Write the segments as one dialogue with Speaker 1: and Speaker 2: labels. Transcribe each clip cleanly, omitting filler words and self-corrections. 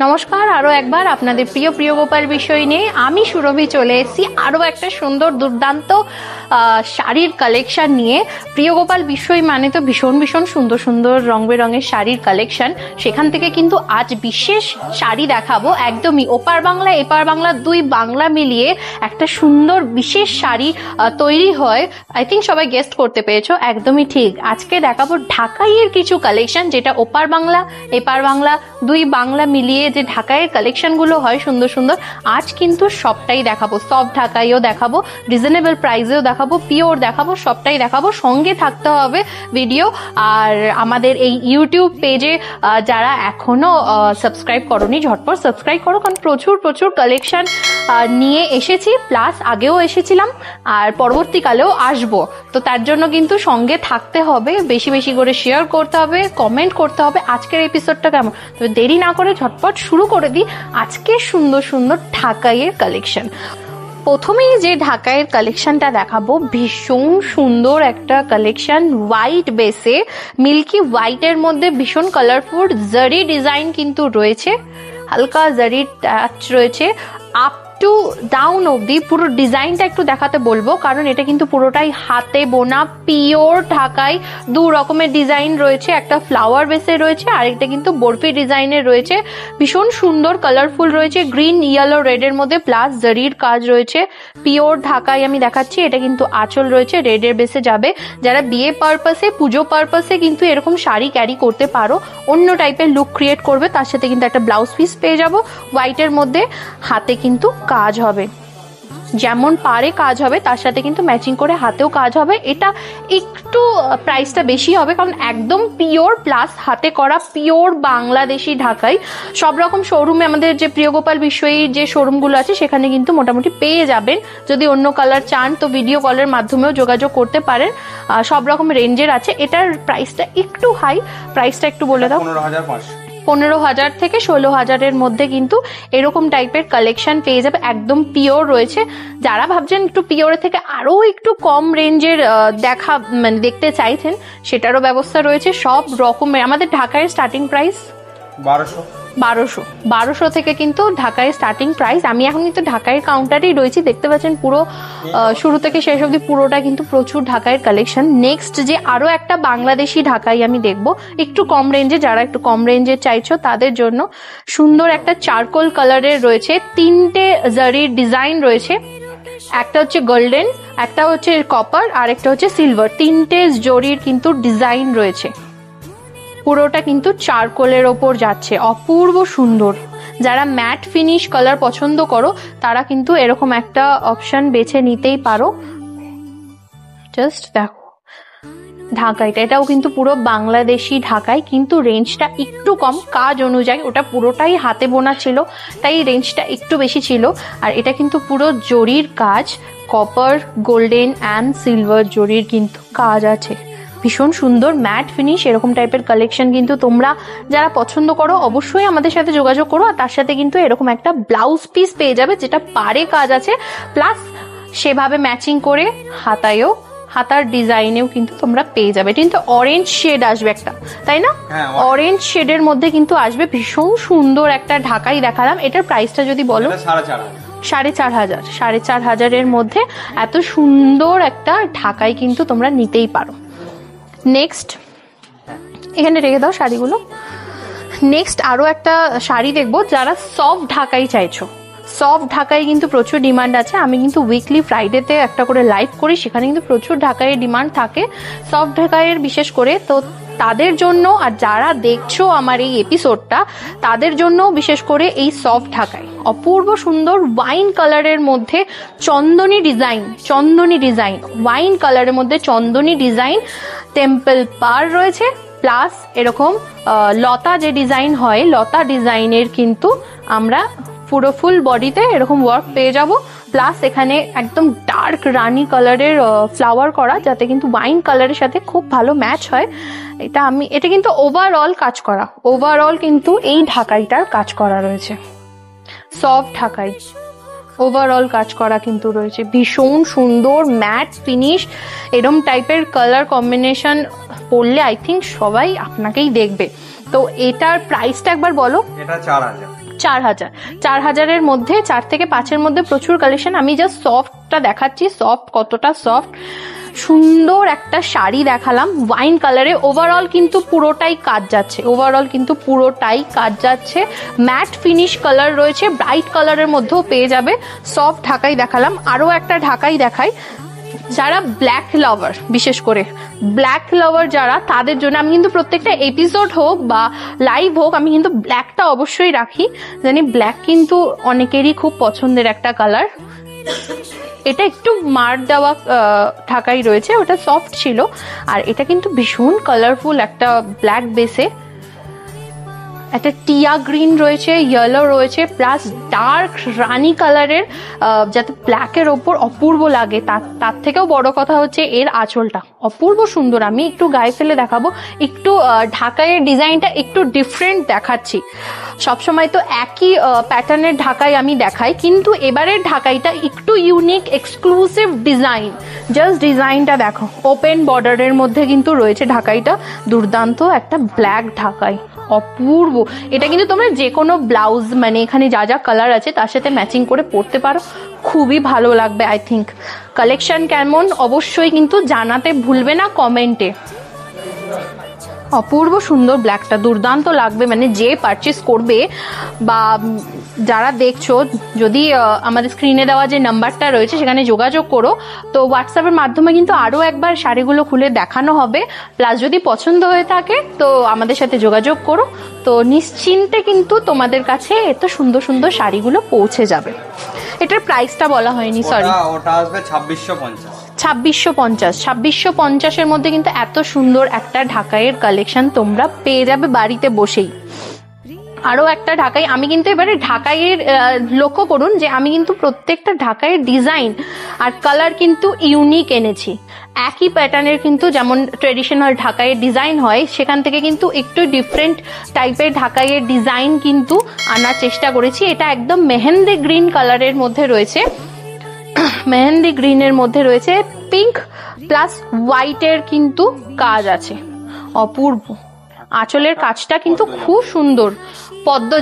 Speaker 1: নমস্কার, আরো একবার আপনাদের প্রিয় প্রিয় গোপাল বিষয় নিয়ে আমি সুরভি চলে এসেছি আরো একটা সুন্দর দুর্দান্ত শাড়ির কালেকশন নিয়ে। প্রিয় গোপাল বিষয় মানে তো ভীষণ ভীষণ সুন্দর সুন্দর রং বেরঙের শাড়ির কালেকশন, সেখান থেকে কিন্তু আজ বিশেষ শাড়ি দেখাবো। একদমই ওপার বাংলা এপার বাংলা দুই বাংলা মিলিয়ে একটা সুন্দর বিশেষ শাড়ি তৈরি হয়। আই থিঙ্ক সবাই গেস্ট করতে পেরেছো, একদমই ঠিক। আজকে দেখাবো ঢাকাইয়ের কিছু কালেকশন, যেটা ওপার বাংলা এপার বাংলা দুই বাংলা মিলিয়ে যে ঢাকাইয়ের কালেকশন গুলো হয় সুন্দর সুন্দর, আজ কিন্তু সবটাই দেখাবো। সফট ঢাকাইও দেখাবো, রিজনেবল প্রাইসেও দেখাবো, পিওর দেখাবো, সবটাই দেখাবো। সঙ্গে থাকতে হবে ভিডিও। আর আমাদের এই ইউটিউব পেজে যারা এখনো সাবস্ক্রাইব করোনি, ঝটপট সাবস্ক্রাইব করো, কারণ প্রচুর প্রচুর কালেকশন নিয়ে এসেছি, প্লাস আগেও এসেছিলাম আর পরবর্তীকালেও আসবো। তো তার জন্য কিন্তু সঙ্গে থাকতে হবে, বেশি বেশি করে শেয়ার করতে হবে, কমেন্ট করতে হবে আজকের এপিসোডটা কেমন। তো দেরি না করে ঝটপট শুরু করে দিই আজকে সুন্দর সুন্দর ঢাকাইয়ের কালেকশন। প্রথমেই যে ঢাকাইয়ের কালেকশনটা দেখাবো, ভীষণ সুন্দর একটা কালেকশন, হোয়াইট বেসে মিল্কি হোয়াইটের মধ্যে ভীষণ কালারফুল জারি ডিজাইন কিন্তু রয়েছে, হালকা জারি টাচ রয়েছে। আপ টু ডাউন অবধি পুরো ডিজাইনটা একটু দেখাতে বলবো, কারণ এটা কিন্তু পুরোটাই হাতে বোনা পিওর ঢাকাই। দু রকমের ডিজাইন রয়েছে, একটা ফ্লাওয়ার বেসে রয়েছে আর একটা কিন্তু বরফি ডিজাইনের রয়েছে। ভীষণ সুন্দর কালারফুল রয়েছে, গ্রিন ইয়েলো রেডের মধ্যে, প্লাস জারির কাজ রয়েছে। পিওর ঢাকাই আমি দেখাচ্ছি। এটা কিন্তু আঁচল রয়েছে, রেডের বেসে যাবে। যারা বিয়ে পারপাসে পুজো পারপাসে কিন্তু এরকম শাড়ি ক্যারি করতে পারো, অন্য টাইপের লুক ক্রিয়েট করবে, তার সাথে কিন্তু একটা ব্লাউজ পিস পেয়ে যাবো হোয়াইটের মধ্যে। হাতে কিন্তু কাজ হবে, যেমন পারে কাজ হবে, তার সাথে কিন্তু ম্যাচিং করে হাতেও কাজ হবে। এটা একটু প্রাইসটা বেশি হবে, কারণ একদম পিওর প্লাস হাতে করা পিওর বাংলাদেশি ঢাকাই। সব রকম শোরুমে আমাদের যে প্রিয় গোপাল বিষয়ী যে শোরুমগুলো আছে সেখানে কিন্তু মোটামুটি পেয়ে যাবেন। যদি অন্য কালার চান তো ভিডিও কলের মাধ্যমেও যোগাযোগ করতে পারেন, সব রকম রেঞ্জের আছে। এটার প্রাইসটা একটু হাই, প্রাইসটা একটু বলে দাও। 15,000 থেকে 16,000-এর মধ্যে কিন্তু এরকম টাইপের কালেকশন পেয়ে যাবে, একদম পিওর রয়েছে। যারা ভাবছেন একটু পিওরের থেকে আরো একটু কম রেঞ্জের দেখতে চাইছেন, সেটারও ব্যবস্থা রয়েছে। সব রকমের আমাদের ঢাকায় স্টার্টিং প্রাইস 1200 থেকে কিন্তু ঢাকায় স্টার্টিং প্রাইস। আমি এখন কিন্তু ঢাকায় কাউন্টারেই রয়েছি, দেখতে পাচ্ছেন পুরো শুরু থেকে শেষ অবধি পুরোটা কিন্তু প্রচুর ঢাকাইয়ের কালেকশন। নেক্সট যে আরো একটা বাংলাদেশি ঢাকাই আমি দেখবো, একটু কম রেঞ্জে, যারা একটু কম রেঞ্জে চাইছো তাদের জন্য সুন্দর একটা চারকোল কালারের রয়েছে, তিনটে জারির ডিজাইন রয়েছে। একটা হচ্ছে গোল্ডেন, একটা হচ্ছে কপার আর একটা হচ্ছে সিলভার, তিনটে জরির কিন্তু ডিজাইন রয়েছে। পুরোটা কিন্তু চারকোলের ওপর যাচ্ছে, অপূর্ব সুন্দর। যারা ম্যাট ফিনিশ কালার পছন্দ করো তারা কিন্তু এরকম একটা অপশন বেছে নিতেই পারো। জাস্ট দেখো ঢাকাইটা, এটাও কিন্তু পুরো বাংলাদেশি ঢাকাই, কিন্তু রেঞ্জটা একটু কম কাজ অনুযায়ী। ওটা পুরোটাই হাতে বোনা ছিল, তাই রেঞ্জটা একটু বেশি ছিল। আর এটা কিন্তু পুরো জরির কাজ, কপার গোল্ডেন অ্যান্ড সিলভার জরির কিন্তু কাজ আছে। ভীষণ সুন্দর ম্যাট ফিনিশ, এরকম টাইপের কালেকশন কিন্তু তোমরা যারা পছন্দ করো অবশ্যই আমাদের সাথে যোগাযোগ করো। আর তার সাথে কিন্তু এরকম একটা ব্লাউজ পিস পেয়ে যাবে, যেটা পারে কাজ আছে, প্লাস সেভাবে ম্যাচিং করে হাতার ডিজাইনেও কিন্তু তোমরা পেয়ে যাবে। কিন্তু অরেঞ্জ শেড আসবে একটা, তাই না? অরেঞ্জ শেডের মধ্যে কিন্তু আসবে। ভীষণ সুন্দর একটা ঢাকাই দেখালাম। এটার প্রাইসটা যদি বলো, 4,500-4,500-এর মধ্যে এত সুন্দর একটা ঢাকাই কিন্তু তোমরা নিতেই পারো। নেক্সট এখানে রেখে দাও শাড়িগুলো। নেক্সট আরো একটা শাড়ি দেখবো, যারা সফট ঢাকাই চাইছো। সফট ঢাকাই কিন্তু প্রচুর ডিমান্ড আছে। আমি কিন্তু উইকলি ফ্রাইডেতে একটা করে লাইভ করি, সেখানে কিন্তু প্রচুর ঢাকাইয়ের ডিমান্ড থাকে, সফট ঢাকাইয়ের বিশেষ করে। তো তাদের জন্য, আর যারা দেখছো আমার এই এপিসোডটা, তাদের জন্য বিশেষ করে এই সফট ঢাকাই অপূর্ব সুন্দর ওয়াইন কালারের মধ্যে চন্দনী ডিজাইন ওয়াইন কালারের মধ্যে চন্দনী ডিজাইন, টেম্পল পার রয়েছে, প্লাস এরকম লতা যে ডিজাইন হয়, লতা ডিজাইনের কিন্তু আমরা পুরো ফুল বডিতে এরকম ওয়ার্ক পেয়ে যাব। প্লাস এখানে একদম ডার্ক রানী কালারের ফ্লাওয়ার করা, যাতে কিন্তু ওয়াইন কালারের সাথে খুব ভালো ম্যাচ হয়। এটা কিন্তু ওভারঅল কাজ করা, ওভারঅল কিন্তু এই ঢাকাইটার কাজ করা রয়েছে। সফট ঢাকাই ওভারঅল কাজ করা কিন্তু রয়েছে, ভীষণ সুন্দর ম্যাট ফিনিশ। এরম টাইপের কালার কম্বিনেশন পরলে আই থিঙ্ক সবাই আপনাকেই দেখবে। তো এটার প্রাইসটা একবার বলো।
Speaker 2: এটা 4000।
Speaker 1: 4000 মধ্যে 4 থেকে 5-এর মধ্যে প্রচুর কালেকশন। আমি জাস্ট সফটটা দেখাচ্ছি, সফট কতটা সফট। সুন্দর একটা শাড়ি দেখালাম ওয়াইন কালারে, ওভারঅল কিন্তু পুরোটাই কাজ যাচ্ছে, ম্যাট ফিনিশ কালার রয়েছে, ব্রাইট কালারের মধ্যেও পেয়ে যাবে। সফট ঢাকাই দেখালাম, আরো একটা ঢাকাই দেখাই। যারা ব্ল্যাক লাভার, বিশেষ করে ব্ল্যাক লাভার যারা, তাদের জন্য আমি কিন্তু প্রত্যেকটা এপিসোড হোক বা লাইভ হোক আমি কিন্তু ব্ল্যাকটা অবশ্যই রাখি। জানি ব্ল্যাক কিন্তু অনেকেরই খুব পছন্দের একটা কালার। এটা একটু মার দেওয়া ঢাকাই রয়েছে, ওটা সফট ছিল। আর এটা কিন্তু ভীষণ কালারফুল একটা ব্ল্যাক বেসে, একটা টিয়া গ্রিন রয়েছে, ইয়েলো রয়েছে, প্লাস ডার্ক রানি কালারের, যাতে ব্ল্যাকের ওপর অপূর্ব লাগে। তার থেকেও বড় কথা হচ্ছে এর আঁচলটা অপূর্ব সুন্দর। আমি একটু গায়ে ফেলে দেখাবো, একটু ঢাকাইয়ের ডিজাইনটা একটু ডিফারেন্ট দেখাচ্ছি। সবসময় তো একই প্যাটার্নের ঢাকাই আমি দেখাই, কিন্তু এবারের ঢাকাইটা একটু ইউনিক, এক্সক্লুসিভ ডিজাইন। জাস্ট ডিজাইনটা দেখো, ওপেন বর্ডারের মধ্যে কিন্তু রয়েছে ঢাকাইটা, দুর্দান্ত একটা ব্ল্যাক ঢাকাই, অপূর্ব। এটা কিন্তু তোমরা যে কোনো ব্লাউজ, মানে এখানে যা যা কালার আছে তার সাথে ম্যাচিং করে পরতে পারো, খুবই ভালো লাগবে আই থিঙ্ক। কালেকশন কেমন অবশ্যই কিন্তু জানাতে ভুলবে না কমেন্টে। অপূর্ব সুন্দর ব্ল্যাকটা, দুর্দান্ত লাগবে। মানে যে পারচেস করবে বা যারা দেখছো, যদি আমাদের স্ক্রিনে দেওয়া যে নাম্বারটা রয়েছে সেখানে যোগাযোগ করো। তো হোয়াটসঅ্যাপের মাধ্যমে কিন্তু আরও একবার শাড়িগুলো খুলে দেখানো হবে। প্লাস যদি পছন্দ হয়ে থাকে তো আমাদের সাথে যোগাযোগ করো, তো নিশ্চিন্তে কিন্তু তোমাদের কাছে এত সুন্দর সুন্দর শাড়িগুলো পৌঁছে যাবে। এটার প্রাইসটা বলা হয়নি, সরি।
Speaker 2: ওটা আসবে 2650।
Speaker 1: 2650 মধ্যে কিন্তু এত সুন্দর একটা ঢাকাইয়ের কালেকশন তোমরা পেয়ে যাবে বাড়িতে বসেই। আরো একটা ঢাকাই, আমি কিন্তু এবারে ঢাকাইয়ের লক্ষ্য করুন যে আমি কিন্তু প্রত্যেকটা ঢাকাইয়ের ডিজাইন আর কালার কিন্তু ইউনিক এনেছি। একই প্যাটার্নের কিন্তু যেমন ট্রেডিশনাল ঢাকাইয়ের ডিজাইন হয়, সেখান থেকে কিন্তু একটু ডিফারেন্ট টাইপের ঢাকাইয়ের ডিজাইন কিন্তু আনার চেষ্টা করেছি। এটা একদম মেহেন্দি গ্রিন কালারের মধ্যে রয়েছে, মেহেন্দি গ্রিনের মধ্যে রয়েছে পিঙ্ক প্লাস হোয়াইটের কিন্তু কাজ আছে, অপূর্ব। আঁচলের কাজটা কিন্তু খুব সুন্দর, পদ্ম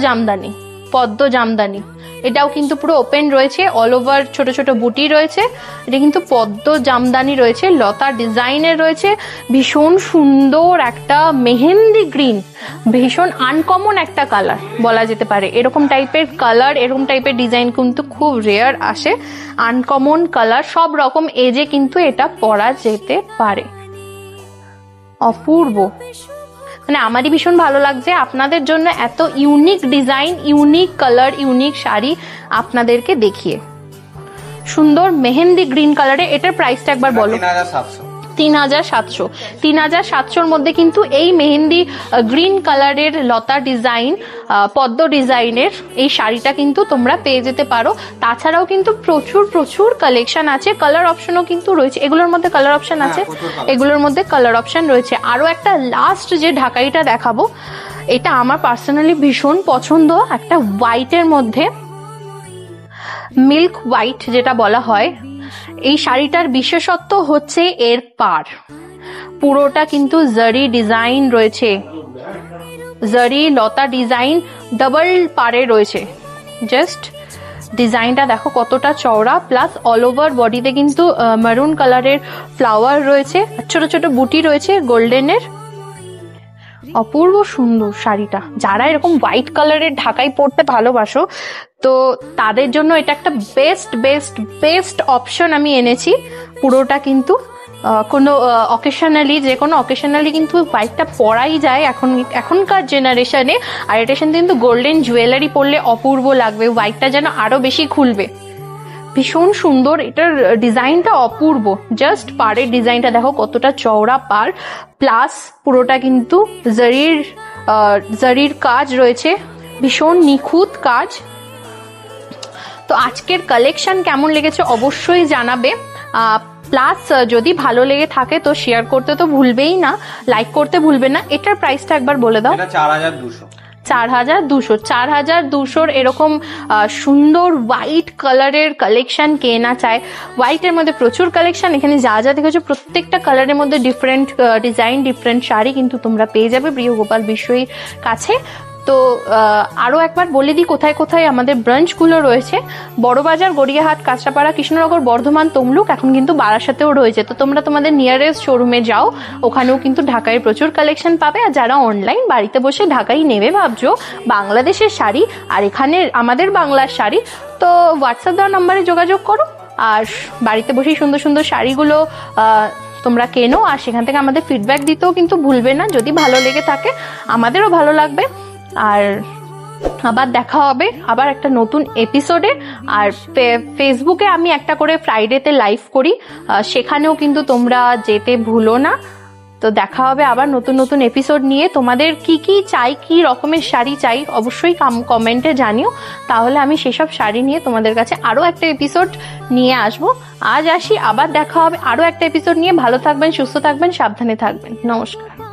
Speaker 1: জামদানি, এটাও কিন্তু পুরো ওপেন রয়েছে, অল ওভার ছোট ছোট বুটি রয়েছে। এটা কিন্তু পদ্ম জামদানি রয়েছে, লতা ডিজাইনের রয়েছে, ভীষণ সুন্দর একটা মেহেন্দি গ্রিন, ভীষণ আনকমন একটা কালার বলা যেতে পারে। এরকম টাইপের কালার, এরকম টাইপের ডিজাইন কিন্তু খুব রেয়ার আসে। আনকমন কালার, সব রকম এজে কিন্তু এটা পরা যেতে পারে, অপূর্ব। মানে আমারই ভীষণ ভালো লাগছে আপনাদের জন্য এত unique design, unique colour, unique sari আপনাদেরকে দেখিয়ে। সুন্দর মেহেন্দি গ্রিন কালারে, এটার প্রাইসটা একবার বলো। 3700। 3700 মধ্যে কিন্তু এই মেহেন্দি গ্রিন কালারের লতা ডিজাইন, পদ্ম ডিজাইনের এই শাড়িটা কিন্তু তোমরা পেয়ে যেতে পারো। তাছাড়াও কিন্তু প্রচুর প্রচুর কালেকশন আছে, কালার অপশনও কিন্তু রয়েছে। এগুলোর মধ্যে কালার অপশন আছে, এগুলোর মধ্যে কালার অপশন রয়েছে। আরো একটা লাস্ট যে ঢাকাইটা দেখাবো, এটা আমার পার্সোনালি ভীষণ পছন্দ, একটা হোয়াইটের মধ্যে, মিল্ক হোয়াইট যেটা বলা হয়। এই শাড়িটার বিশেষত্ব হচ্ছে এর পাড়, পুরোটা কিন্তু জারি ডিজাইন রয়েছে, জারি লতা ডিজাইন ডাবল পাড়ে রয়েছে। জাস্ট ডিজাইনটা দেখো কতটা চওড়া, প্লাস অল ওভার বডিতে কিন্তু মারুন কালারের ফ্লাওয়ার রয়েছে, ছোট ছোট বুটি রয়েছে গোল্ডেনের, অপূর্ব সুন্দর শাড়িটা। যারা এরকম হোয়াইট কালারের ঢাকাই পরতে ভালোবাসো, তো তাদের জন্য এটা একটা বেস্ট বেস্ট বেস্ট অপশন আমি এনেছি। পুরোটা কিন্তু কোনো অকেশনালি, যে কোনো অকেশনালি কিন্তু হোয়াইটটা পরাই যায় এখনকার জেনারেশনে। আর এটা কিন্তু গোল্ডেন জুয়েলারি পরলে অপূর্ব লাগবে, হোয়াইটটা যেন আরো বেশি খুলবে। ভীষণ সুন্দর, এটার ডিজাইনটা অপূর্ব। জাস্ট পাড়ের ডিজাইনটা দেখো কতটা চওড়া পাড়, প্লাস পুরোটা কিন্তু জারির কাজ রয়েছে, ভীষণ নিখুঁত কাজ। তো আজকের কালেকশন কেমন লেগেছে অবশ্যই জানাবে। প্লাস যদি ভালো লেগে থাকে তো শেয়ার করতে তো ভুলবেই না, লাইক করতে ভুলবে না। এটার প্রাইসটা একবার বলে দাও।
Speaker 2: 4200।
Speaker 1: 4200 এরকম সুন্দর হোয়াইট কালারের কালেকশন কে না চায়। হোয়াইটের মধ্যে প্রচুর কালেকশন, এখানে যা যা দেখেছো প্রত্যেকটা কালারের মধ্যে ডিফারেন্ট ডিজাইন, ডিফারেন্ট শাড়ি কিন্তু তোমরা পেয়ে যাবে প্রিয় গোপাল বিশ্বইর কাছে। তো আরও একবার বলে দিই কোথায় কোথায় আমাদের ব্রাঞ্চগুলো রয়েছে। বড়বাজার, গড়িয়াহাট, কাঁচরাপাড়া, কৃষ্ণনগর, বর্ধমান, তমলুক, এখন কিন্তু বারাসাতেও রয়েছে। তো তোমরা তোমাদের নিয়ারেস্ট শোরুমে যাও, ওখানেও কিন্তু ঢাকায় প্রচুর কালেকশন পাবে। আর যারা অনলাইন বাড়িতে বসে ঢাকাই নেবে ভাবছো, বাংলাদেশের শাড়ি আর এখানে আমাদের বাংলার শাড়ি, তো হোয়াটসঅ্যাপ দেওয়া নাম্বারে যোগাযোগ করো আর বাড়িতে বসেই সুন্দর সুন্দর শাড়িগুলো তোমরা কেনো। আর সেখান থেকে আমাদের ফিডব্যাক দিতেও কিন্তু ভুলবে না, যদি ভালো লেগে থাকে আমাদেরও ভালো লাগবে। আর আবার দেখা হবে আবার একটা নতুন এপিসোডে। আর ফেসবুকে আমি একটা করে ফ্রাইডেতে লাইভ করি, সেখানেও কিন্তু তোমরা যেতে ভুলো না। তো দেখা হবে আবার নতুন নতুন এপিসোড নিয়ে। তোমাদের কি কি চাই, কি রকমের শাড়ি চাই অবশ্যই কমেন্টে জানিও, তাহলে আমি সেসব শাড়ি নিয়ে তোমাদের কাছে আরও একটা এপিসোড নিয়ে আসবো। আজ আসি, আবার দেখা হবে আরও একটা এপিসোড নিয়ে। ভালো থাকবেন, সুস্থ থাকবেন, সাবধানে থাকবেন। নমস্কার।